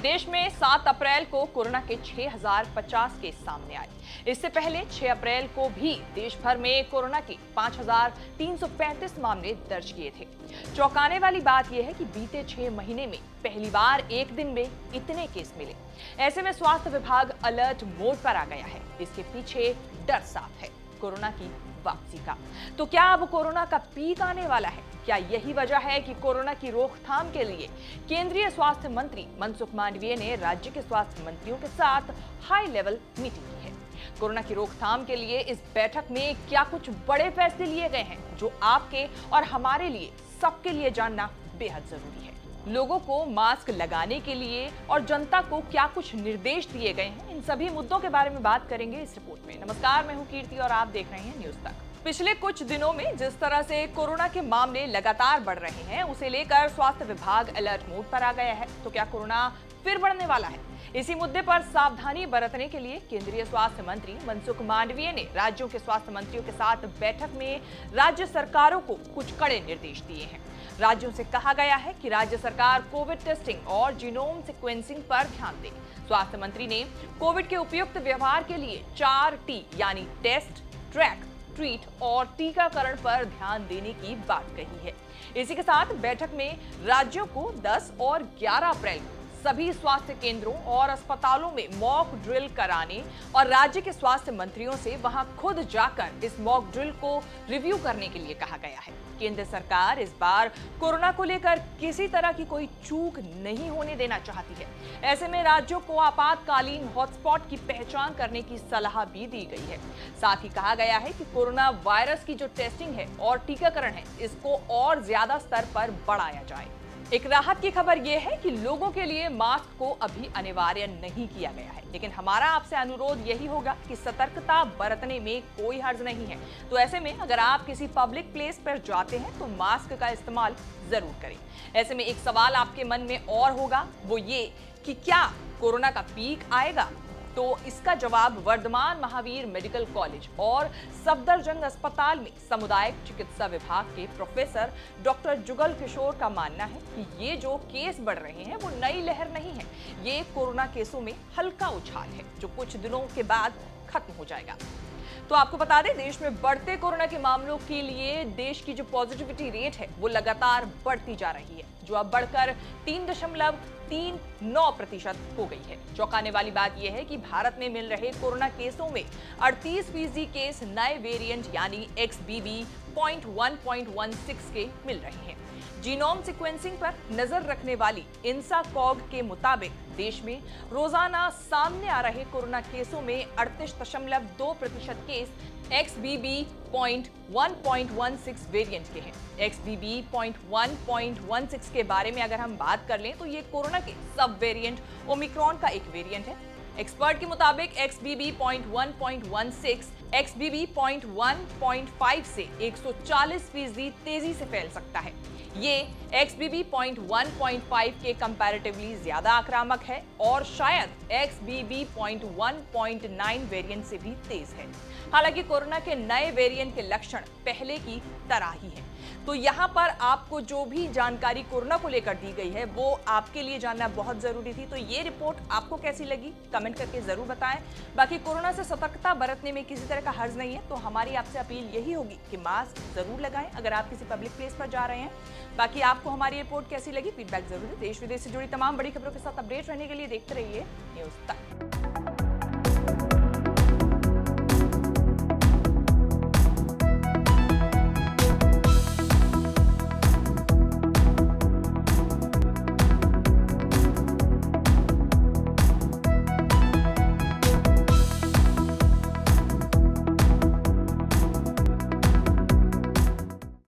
देश में 7 अप्रैल को कोरोना के 6050 केस सामने आए। इससे पहले 6 अप्रैल को भी देश भर में कोरोना के 5335 मामले दर्ज किए थे। चौंकाने वाली बात यह है कि बीते 6 महीने में पहली बार एक दिन में इतने केस मिले। ऐसे में स्वास्थ्य विभाग अलर्ट मोड पर आ गया है। इसके पीछे डर साफ है, कोरोना की वापसी का। तो क्या अब कोरोना का पीक आने वाला है? क्या यही वजह है कि कोरोना की रोकथाम के लिए केंद्रीय स्वास्थ्य मंत्री मनसुख मांडविया ने राज्य के स्वास्थ्य मंत्रियों के साथ हाई लेवल मीटिंग की है? कोरोना की रोकथाम के लिए इस बैठक में क्या कुछ बड़े फैसले लिए गए हैं जो आपके और हमारे लिए, सबके लिए जानना बेहद जरूरी है। लोगों को मास्क लगाने के लिए और जनता को क्या कुछ निर्देश दिए गए हैं, इन सभी मुद्दों के बारे में बात करेंगे इस रिपोर्ट में। नमस्कार, मैं हूं कीर्ति और आप देख रहे हैं न्यूज तक। पिछले कुछ दिनों में जिस तरह से कोरोना के मामले लगातार बढ़ रहे हैं, उसे लेकर स्वास्थ्य विभाग अलर्ट मोड पर आ गया है। तो क्या कोरोना फिर बढ़ने वाला है? इसी मुद्दे पर सावधानी बरतने के लिए केंद्रीय स्वास्थ्य मंत्री मनसुख मांडविया ने राज्यों के स्वास्थ्य मंत्रियों के साथ बैठक में राज्य सरकारों को कुछ कड़े निर्देश दिए हैं। राज्यों से कहा गया है कि राज्य सरकार कोविड टेस्टिंग और जीनोम सीक्वेंसिंग पर ध्यान दे। स्वास्थ्य मंत्री ने कोविड के उपयुक्त व्यवहार के लिए 4T यानी टेस्ट, ट्रैक, ट्रीट और टीकाकरण पर ध्यान देने की बात कही है। इसी के साथ बैठक में राज्यों को 10 और 11 अप्रैल को सभी स्वास्थ्य केंद्रों और अस्पतालों में मॉक ड्रिल कराने और राज्य के स्वास्थ्य मंत्रियों से वहां खुद जाकर इस मॉक ड्रिल को रिव्यू करने के लिए कहा गया है। केंद्र सरकार इस बार कोरोना को लेकर किसी तरह की कोई चूक नहीं होने देना चाहती है। ऐसे में राज्यों को आपातकालीन हॉटस्पॉट की पहचान करने की सलाह भी दी गई है। साथ ही कहा गया है कि कोरोना वायरस की जो टेस्टिंग है और टीकाकरण है, इसको और ज्यादा स्तर पर बढ़ाया जाए। एक राहत की खबर यह है कि लोगों के लिए मास्क को अभी अनिवार्य नहीं किया गया है, लेकिन हमारा आपसे अनुरोध यही होगा कि सतर्कता बरतने में कोई हर्ज नहीं है। तो ऐसे में अगर आप किसी पब्लिक प्लेस पर जाते हैं तो मास्क का इस्तेमाल जरूर करें। ऐसे में एक सवाल आपके मन में और होगा, वो ये कि क्या कोरोना का पीक आएगा? तो इसका जवाब वर्धमान महावीर मेडिकल कॉलेज और सफदरजंग अस्पताल में सामुदायिक चिकित्सा विभाग के प्रोफेसर डॉक्टर जुगल किशोर का मानना है कि ये जो केस बढ़ रहे हैं वो नई लहर नहीं है। ये कोरोना केसों में हल्का उछाल है जो कुछ दिनों के बाद खत्म हो जाएगा। तो आपको बता दें, देश में बढ़ते कोरोना के मामलों के लिए देश की जो पॉजिटिविटी रेट है वो लगातार बढ़ती जा रही है, जो अब बढ़कर 3.39% हो गई है। चौंकाने वाली बात यह है कि भारत में मिल रहे कोरोना केसों में 38% केस नए वेरिएंट यानी XBB.1.16 के मिल रहे हैं। जीनोम सीक्वेंसिंग पर नजर रखने वाली इंसाकॉग के मुताबिक देश में रोजाना सामने आ रहे कोरोना केसों में 38.2% केस XBB.1.16 वेरिएंट के हैं। XBB.1.16 के बारे में अगर हम बात कर लें तो ये कोरोना के सब वेरिएंट ओमिक्रॉन का एक वेरिएंट है। एक्सपर्ट के मुताबिक XBB.1.16 XBB.1.5 से 140% तेजी से फैल सकता है। ये XBB.1.5 के कंपैरेटिवली ज्यादा आक्रामक है और शायद XBB.1.9 वेरिएंट से भी तेज है। हालांकि कोरोना के नए वेरिएंट के लक्षण पहले की तरह ही है। तो यहाँ पर आपको जो भी जानकारी कोरोना को लेकर दी गई है वो आपके लिए जानना बहुत जरूरी थी। तो ये रिपोर्ट आपको कैसी लगी, कमेंट करके जरूर बताएं। बाकी कोरोना से सतर्कता बरतने में किसी तरह का हर्ज नहीं है, तो हमारी आपसे अपील यही होगी कि मास्क जरूर लगाएं अगर आप किसी पब्लिक प्लेस पर जा रहे हैं। बाकी आपको हमारी रिपोर्ट कैसी लगी, फीडबैक जरूर दें। देश विदेश से जुड़ी तमाम बड़ी खबरों के साथ अपडेट रहने के लिए देखते रहिए न्यूज तक।